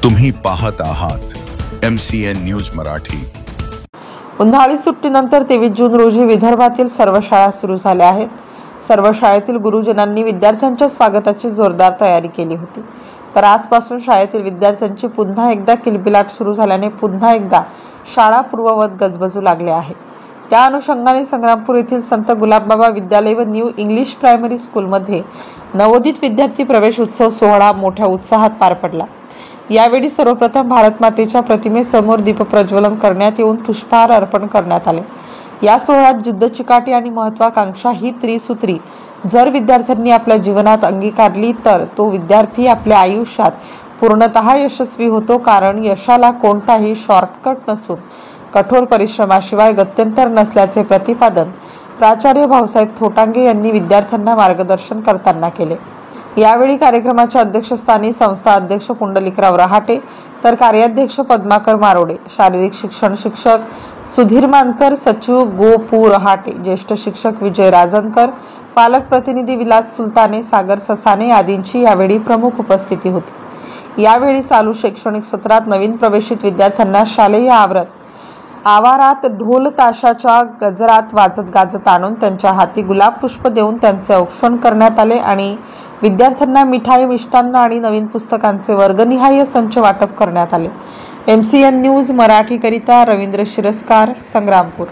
तुम्ही पाहत आहात MCN न्यूज मराठी। उन्हाळी सुट्टीनंतर 23 जून रोजी विदर्भातील सर्व शाळा सुरू झाल्या आहेत। सर्व शाळेतील गुरुजनांनी विद्यार्थ्यांच्या स्वागताची जोरदार तयारी केली होती। तर आजपासून शाळेतील विद्यार्थ्यांची पुन्हा एकदा किलबिलाट सुरू झाल्याने पुन्हा एकदा शाळा पूर्ववत गजबजू लागले आहे। त्या अनुषंगाने संग्रामपूर येथील संत गुलाबबाबा विद्यालय व न्यू इंग्लिश प्रायमरी स्कूलमध्ये नवोदित विद्यार्थी प्रवेश उत्सव सोहळा मोठ्या उत्साहात पार पडला। यावेळी सर्वप्रथम भारत मातेच्या प्रतिमेसमोर दीपप्रज्वलन करण्यात येऊन पुष्पहार अर्पण करण्यात आले। या सोहळ्यात जिद्द चिकाटी आणि महत्त्वाकांक्षा ही त्रिसूत्री जर विद्यार्थ्यांनी आपल्या जीवनात अंगीकारली तर तो विद्यार्थी आपल्या आयुष्यात पूर्णतः यशस्वी होतो, कारण यशाला कोणताही शॉर्टकट नसून कठोर परिश्रमाशिवाय गत्यंतर नसल्याचे प्रतिपादन प्राचार्य भाऊसाहेब थोटांगे यांनी विद्यार्थ्यांना मार्गदर्शन करताना केले। यावेळी कार्यक्रमाच्या अध्यक्षस्थानी संस्था अध्यक्ष पुंडलिकराव रहाटे, तर कार्याध्यक्ष पद्माकर मारोडे, शारीरिक शिक्षण शिक्षक सुधीर मानकर, सचिव गोपू रहाटे, ज्येष्ठ शिक्षक विजय राजनकर, पालक प्रतिनिधी विलास सुलताने, सागर ससाने आदींची यावेळी प्रमुख उपस्थिती होती। यावेळी चालू शैक्षणिक सत्रात नवीन प्रवेशित विद्यार्थ्यांना शालेय आवारात ढोल ताशाच्या गजरात वाजत गाजत आणून त्यांच्या हाती गुलाब पुष्प देऊन त्यांचे औक्षण करण्यात आले आणि विद्यार्थ्यांना मिठाई, मिष्टान्न आणि नवीन पुस्तकांचे वर्गनिहाय संच वाटप करण्यात आले। MCN न्यूज मराठी करिता रवींद्र शिरस्कार, संग्रामपूर।